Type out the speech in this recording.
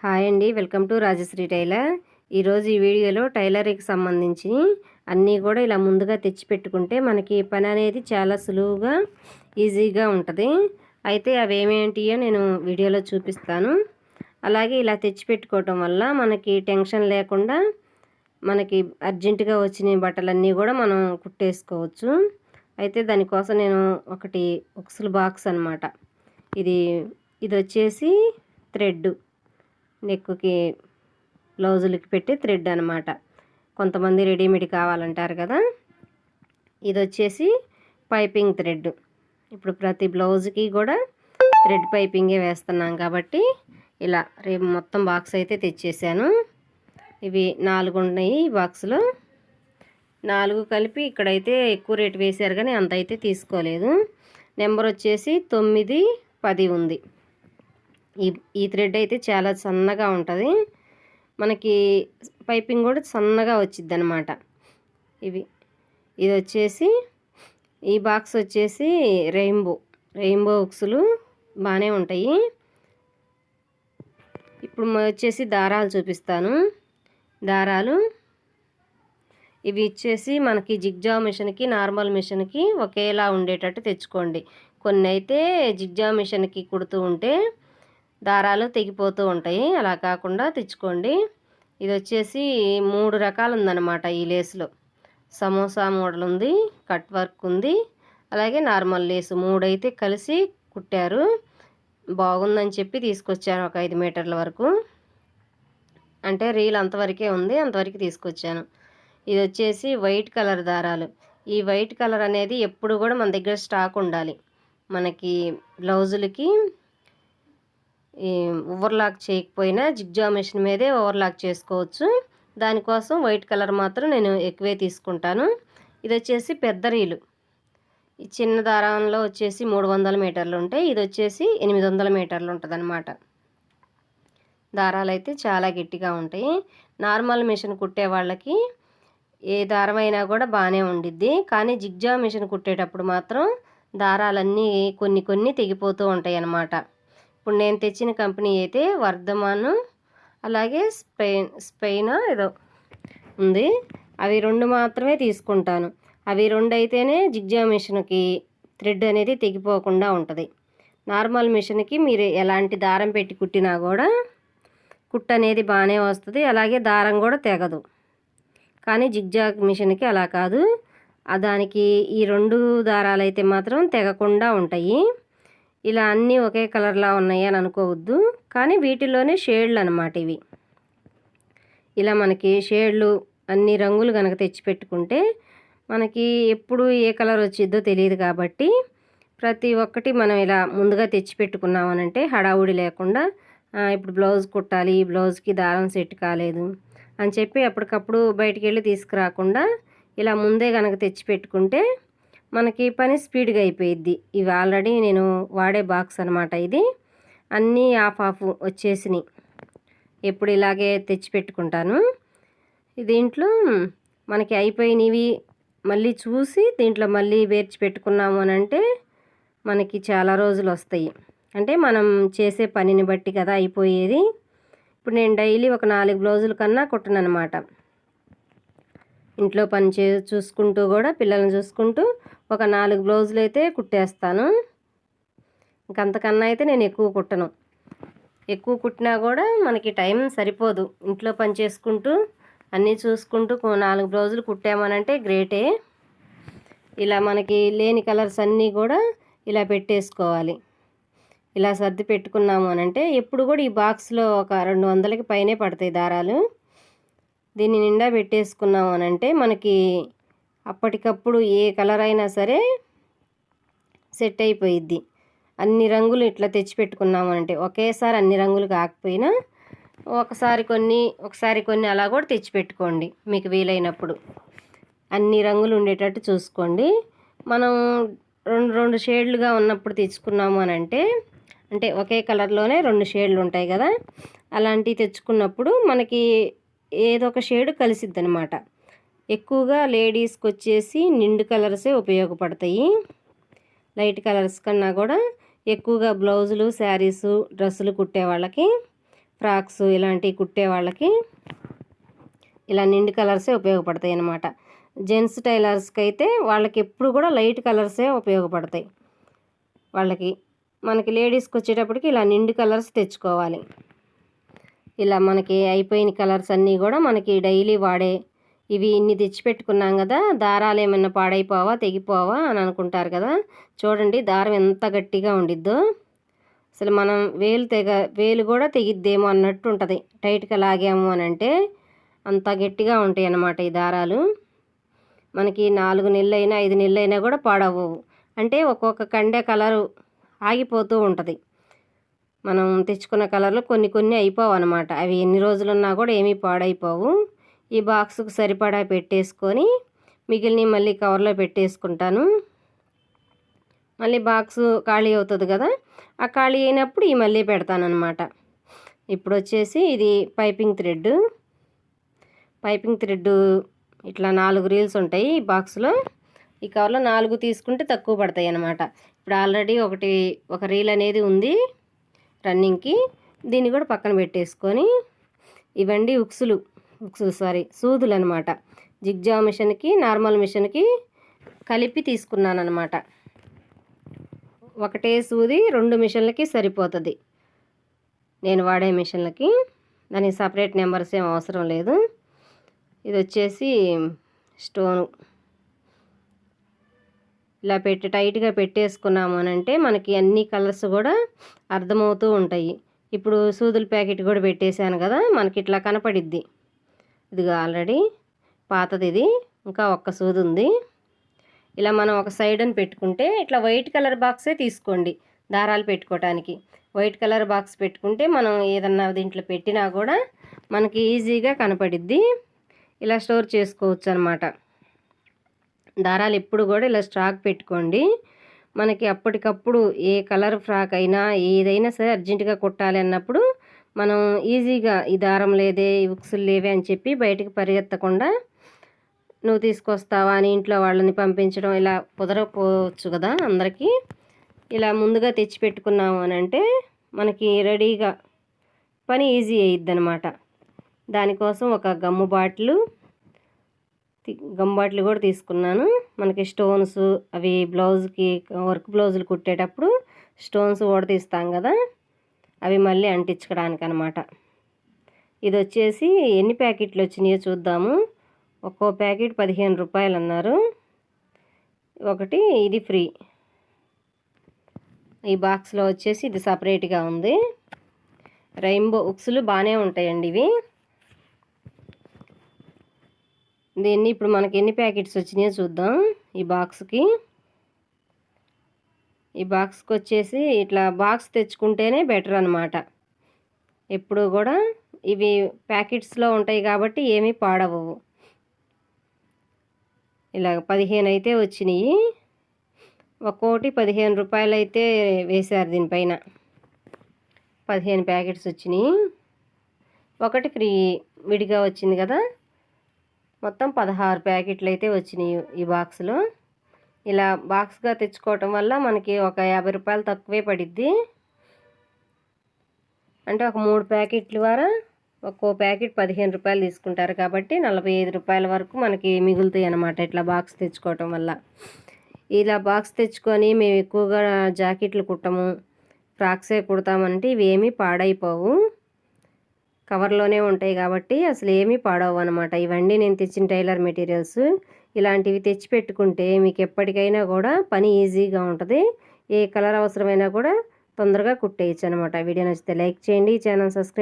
Hi అండి, welcome to Rajshri tailor. ఈరోజు ఈ వీడియోలో టైలరింగ్కి సంబంధించి అన్నీ కూడా ఇలా ముందుగా తెచ్చిపెట్టుకుంటే మనకి పని అనేది చాలా సులువుగా ఈజీగా ఉంటుంది. అయితే అవి ఏమేంటియో నేను వీడియోలో చూపిస్తాను. అలాగే ఇలా తెచ్చిపెట్టుకోవటం వల్ల మనకి టెన్షన్ లేకుండా మనకి అర్జెంటుగా వచ్చిన బట్టలన్నీ కూడా మనం కుట్టేసుకోవచ్చు. అయితే దానికోసం నేను ఒకటి ఉక్సులు బాక్స్ అనమాట. ఇది వచ్చేసి థ్రెడ్, నెక్కి బ్లౌజులకి పెట్టి థ్రెడ్ అనమాట. కొంతమంది రెడీమేడ్ కావాలంటారు కదా. ఇది వచ్చేసి పైపింగ్ థ్రెడ్. ఇప్పుడు ప్రతి బ్లౌజ్కి కూడా థ్రెడ్ పైపింగే వేస్తున్నాం కాబట్టి ఇలా రేపు మొత్తం బాక్స్ అయితే తెచ్చేసాను. ఇవి 4 ఉన్నాయి ఈ బాక్స్లో. 4 కలిపి ఇక్కడైతే ఎక్కువ రేటు వేశారు కానీ అంత అయితే తీసుకోలేదు. నెంబర్ వచ్చేసి 9, 10 ఉంది. ఈ థ్రెడ్ అయితే చాలా సన్నగా ఉంటుంది. మనకి పైపింగ్ కూడా సన్నగా వచ్చిద్ది అనమాట. ఇది వచ్చేసి ఈ బాక్స్ వచ్చేసి రెయిన్బో ఉక్సులు బాగానే ఉంటాయి. ఇప్పుడు వచ్చేసి దారాలు చూపిస్తాను. దారాలు ఇవి ఇచ్చేసి మనకి జిగ్జా మిషన్కి నార్మల్ మిషన్కి ఒకేలా ఉండేటట్టు తెచ్చుకోండి. కొన్ని అయితే జిగ్జా మిషన్కి కుడుతూ ఉంటే దారాలు తెగిపోతూ ఉంటాయి, అలా కాకుండా తెచ్చుకోండి. ఇది వచ్చేసి 3 రకాలు ఉందన్నమాట. ఈ లేస్లో సమోసా మోడల్ ఉంది, కట్ వర్క్ ఉంది, అలాగే నార్మల్ లేసు 3 అయితే కలిసి కుట్టారు. బాగుందని చెప్పి తీసుకొచ్చాను. ఒక 5 మీటర్ల వరకు, అంటే రీల్ అంతవరకే ఉంది, అంతవరకు తీసుకొచ్చాను. ఇది వచ్చేసి వైట్ కలర్ దారాలు. ఈ వైట్ కలర్ అనేది ఎప్పుడు కూడా మన దగ్గర స్టాక్ ఉండాలి. మనకి బ్లౌజులకి ఓవర్లాక్ చేయకపోయినా జిగ్జా మిషన్ మీదే ఓవర్లాక్ చేసుకోవచ్చు. దానికోసం వైట్ కలర్ మాత్రం నేను ఎక్కువే తీసుకుంటాను. ఇది వచ్చేసి పెద్ద రీలు. ఈ చిన్న దారంలో వచ్చేసి 300 మీటర్లు ఉంటాయి. ఇది వచ్చేసి 800 మీటర్లు ఉంటుంది అన్నమాట. దారాలు అయితే చాలా గట్టిగా ఉంటాయి. నార్మల్ మిషన్ కుట్టే వాళ్ళకి ఏ దారమైనా కూడా బాగానే ఉండిద్ది, కానీ జిగ్జా మిషన్ కుట్టేటప్పుడు మాత్రం దారాలన్నీ కొన్ని తెగిపోతూ ఉంటాయి అన్నమాట. ఇప్పుడు నేను తెచ్చిన కంపెనీ అయితే వర్ధమాన్, అలాగే స్పెయిన్ ఏదో ఉంది. అవి 2 మాత్రమే తీసుకుంటాను. అవి 2 అయితేనే జిగ్జా మిషన్కి థ్రెడ్ అనేది తెగిపోకుండా ఉంటుంది. నార్మల్ మిషన్కి మీరు ఎలాంటి దారం పెట్టి కుట్టినా కూడా కుట్టు అనేది బాగానే వస్తుంది, అలాగే దారం కూడా తెగదు. కానీ జిగ్జా మిషన్కి అలా కాదు. దానికి ఈ 2 దారాలు అయితే మాత్రం తెగకుండా ఉంటాయి. ఇలా అన్నీ ఒకే కలర్లా ఉన్నాయి అని అనుకోవద్దు, కానీ వీటిలోనే షేడ్లు అనమాట ఇవి. ఇలా మనకి షేడ్లు అన్ని రంగులు కనుక తెచ్చిపెట్టుకుంటే మనకి ఎప్పుడు ఏ కలర్ వచ్చిద్దో తెలియదు. కాబట్టి ప్రతి ఒక్కటి మనం ఇలా ముందుగా తెచ్చిపెట్టుకున్నామనంటే హడావుడి లేకుండా, ఇప్పుడు బ్లౌజ్ కుట్టాలి, ఈ బ్లౌజ్కి దారం సెట్ కాలేదు అని చెప్పి అప్పటికప్పుడు బయటికి వెళ్ళి తీసుకురాకుండా ఇలా ముందే కనుక తెచ్చిపెట్టుకుంటే మనకి పని స్పీడ్గా అయిపోయిద్ది. ఇవి ఆల్రెడీ నేను వాడే బాక్స్ అనమాట. ఇది అన్నీ ఆఫ్ వచ్చేసినాయి. ఎప్పుడు ఇలాగే తెచ్చిపెట్టుకుంటాను. దీంట్లో మనకి అయిపోయినవి మళ్ళీ చూసి దీంట్లో మళ్ళీ వేర్చి పెట్టుకున్నాము అని అంటే మనకి చాలా రోజులు వస్తాయి. అంటే మనం చేసే పనిని బట్టి కదా అయిపోయేది. ఇప్పుడు నేను డైలీ ఒక 4 బ్లౌజుల కన్నా కుట్టను అనమాట. ఇంట్లో పని చూసుకుంటూ కూడా పిల్లల్ని చూసుకుంటూ ఒక 4 బ్లౌజులు అయితే కుట్టేస్తాను. ఇంకంతకన్నా అయితే నేను ఎక్కువ కుట్టను. ఎక్కువ కుట్టినా కూడా మనకి టైం సరిపోదు. ఇంట్లో పని చేసుకుంటూ అన్నీ చూసుకుంటూ 4 బ్లౌజులు కుట్టామనంటే గ్రేటే. ఇలా మనకి లేని కలర్స్ అన్నీ కూడా ఇలా పెట్టేసుకోవాలి. ఇలా సర్ది పెట్టుకున్నాము అనంటే ఎప్పుడు కూడా ఈ బాక్స్లో ఒక 200కి పైనే పడతాయి దారాలు. దీన్ని నిండా పెట్టేసుకున్నాము అనంటే మనకి అప్పటికప్పుడు ఏ కలర్ అయినా సరే సెట్ అయిపోయిద్ది. అన్ని రంగులు ఇట్లా తెచ్చిపెట్టుకున్నాము అంటే ఒకేసారి అన్ని రంగులు కాకపోయినా ఒకసారి కొన్ని అలా కూడా తెచ్చిపెట్టుకోండి. మీకు వీలైనప్పుడు అన్ని రంగులు ఉండేటట్టు చూసుకోండి. మనం 2 షేడ్లుగా ఉన్నప్పుడు తెచ్చుకున్నాము అంటే ఒకే కలర్లోనే 2 షేడ్లు ఉంటాయి కదా, అలాంటివి తెచ్చుకున్నప్పుడు మనకి ఏదో ఒక షేడ్ కలిసిద్ది అనమాట. ఎక్కువగా లేడీస్కి వచ్చేసి నిండు కలర్సే ఉపయోగపడతాయి. లైట్ కలర్స్ కన్నా కూడా ఎక్కువగా బ్లౌజులు, శారీసు, డ్రెస్సులు కుట్టే వాళ్ళకి ఫ్రాక్స్ ఇలాంటివి కుట్టే వాళ్ళకి ఇలా నిండు కలర్సే ఉపయోగపడతాయి అన్నమాట. జెంట్స్ టైలర్స్కి అయితే వాళ్ళకి ఎప్పుడు కూడా లైట్ కలర్సే ఉపయోగపడతాయి వాళ్ళకి. మనకి లేడీస్కి వచ్చేటప్పటికి ఇలా నిండు కలర్స్ తెచ్చుకోవాలి. ఇలా మనకి అయిపోయిన కలర్స్ అన్నీ కూడా మనకి డైలీ వాడే ఇవి ఇన్ని తెచ్చిపెట్టుకున్నాం కదా, దారాలు ఏమన్నా పాడైపోవా తెగిపోవా అని అనుకుంటారు కదా. చూడండి దారం ఎంత గట్టిగా ఉండిద్దో, అసలు మనం వేలు కూడా తెగిద్దేమో అన్నట్టు ఉంటుంది. టైట్గా లాగాము అని అంటే అంత గట్టిగా ఉంటాయి అన్నమాట ఈ దారాలు. మనకి 4 నెలలైనా 5 నెలలైనా కూడా పాడవవు. అంటే ఒక్కొక్క కండే కలరు ఆగిపోతూ ఉంటుంది. మనం తెచ్చుకున్న కలర్లు కొన్ని అయిపోవు అనమాట. అవి ఎన్ని రోజులున్నా కూడా ఏమీ పాడైపోవు. ఈ బాక్స్కు సరిపడా పెట్టేసుకొని మిగిలినవి మళ్ళీ కవర్లో పెట్టేసుకుంటాను. మళ్ళీ బాక్సు ఖాళీ అవుతుంది కదా, ఆ ఖాళీ అయినప్పుడు ఈ మళ్ళీ పెడతానమాట. ఇప్పుడు వచ్చేసి ఇది పైపింగ్ థ్రెడ్ ఇట్లా 4 రీల్స్ ఉంటాయి ఈ బాక్స్లో. ఈ కవర్లో 4 తీసుకుంటే తక్కువ పడతాయి అన్నమాట. ఇప్పుడు ఆల్రెడీ ఒక రీల్ అనేది ఉంది రన్నింగ్కి, దీన్ని కూడా పక్కన పెట్టేసుకొని ఇవండి సూదులు అనమాట. జిగ్జాగ్ మిషన్కి నార్మల్ మిషన్కి కలిపి తీసుకున్నాను అనమాట. ఒకటే సూది 2 మిషన్లకి సరిపోతుంది నేను వాడే మిషన్లకి. దానికి సపరేట్ నెంబర్స్ ఏం అవసరం లేదు. ఇది వచ్చేసి స్టోను ఇలా టైట్గా పెట్టేసుకున్నాము అని అంటే మనకి అన్ని కలర్స్ కూడా అర్థమవుతూ ఉంటాయి. ఇప్పుడు సూదుల ప్యాకెట్ కూడా పెట్టేశాను కదా, మనకి ఇట్లా కనపడిద్ది. ఇదిగా ఆల్రెడీ పాతది, ఇది ఇంకా ఒక్క సూది ఉంది. ఇలా మనం ఒక సైడ్ అని పెట్టుకుంటే ఇట్లా వైట్ కలర్ బాక్సే తీసుకోండి దారాలు పెట్టుకోవటానికి. వైట్ కలర్ బాక్స్ పెట్టుకుంటే మనం ఏదన్నా దీంట్లో పెట్టినా కూడా మనకి ఈజీగా కనపడిద్ది. ఇలా స్టోర్ చేసుకోవచ్చు అనమాట. దారాలు ఎప్పుడు కూడా ఇలా స్టాక్ పెట్టుకోండి. మనకి అప్పటికప్పుడు ఏ కలర్ ఫ్రాక్ అయినా ఏదైనా సరే అర్జెంటుగా కుట్టాలి అన్నప్పుడు మనం ఈజీగా ఈ దారం లేదే ఈ ఉక్సులు లేవే అని చెప్పి బయటికి పరిగెత్తకుండా నువ్వు తీసుకొస్తావా అని ఇంట్లో వాళ్ళని పంపించడం ఇలా కుదరకపోవచ్చు కదా అందరికీ. ఇలా ముందుగా తెచ్చి పెట్టుకున్నాము అని అంటే మనకి రెడీగా పని ఈజీ అయ్యిద్ది అనమాట. దానికోసం ఒక గమ్ము బాటిల్ కూడా తీసుకున్నాను. మనకి స్టోన్స్ అవి బ్లౌజ్కి వర్క్ బ్లౌజులు కుట్టేటప్పుడు స్టోన్స్ కూడా తీస్తాం కదా, అవి మళ్ళీ అంటించుకోవడానికి అనమాట. ఇది వచ్చేసి ఎన్ని ప్యాకెట్లు వచ్చినాయో చూద్దాము. ఒక్కో ప్యాకెట్ 15 రూపాయలు అన్నారు. ఒకటి ఇది ఫ్రీ. ఈ బాక్స్లో వచ్చేసి ఇది సపరేట్గా ఉంది. రెయిన్బో ఉక్సులు బాగానే ఉంటాయండి ఇవి. దీన్ని ఇప్పుడు మనకి ఎన్ని ప్యాకెట్స్ వచ్చినాయో చూద్దాం. ఈ బాక్స్కి వచ్చేసి ఇట్లా బాక్స్ తెచ్చుకుంటేనే బెటర్ అనమాట. ఎప్పుడు కూడా ఇవి ప్యాకెట్స్లో ఉంటాయి కాబట్టి ఏమీ పాడవవు. ఇలా 15 అయితే వచ్చినాయి. ఒక్కోటి 15 రూపాయలు అయితే వేశారు దీనిపైన. 15 ప్యాకెట్స్ వచ్చినాయి. ఒకటి ఫ్రీ విడిగా వచ్చింది కదా, మొత్తం 16 ప్యాకెట్లు అయితే వచ్చినాయి ఈ బాక్స్లో. ఇలా బాక్స్గా తెచ్చుకోవటం వల్ల మనకి ఒక 50 రూపాయలు తక్కువే పడిద్ది. అంటే ఒక 3 ప్యాకెట్ల ద్వారా ఒక్కో ప్యాకెట్ 15 రూపాయలు తీసుకుంటారు కాబట్టి 45 రూపాయల వరకు మనకి మిగులుతాయి అన్నమాట ఇట్లా బాక్స్ తెచ్చుకోవటం వల్ల. ఇలా బాక్స్ తెచ్చుకొని మేము ఎక్కువగా జాకెట్లు కుట్టము, ఫ్రాక్సే కుడతామంటే ఇవేమీ పాడైపోవు, కవర్లోనే ఉంటాయి కాబట్టి అసలు ఏమీ పాడవు అనమాట. ఇవన్నీ నేను తెచ్చిన టైలర్ మెటీరియల్స్. ఇలాంటివి తెచ్చి పెట్టుకుంటే మీకు ఎప్పటికైనా కూడా పని ఈజీగా ఉంటుంది. ఏ కలర్ అవసరమైనా కూడా తొందరగా కుట్టేయచ్చు అనమాట. వీడియో నచ్చితే లైక్ చేయండి, ఛానల్ సబ్స్క్రైబ్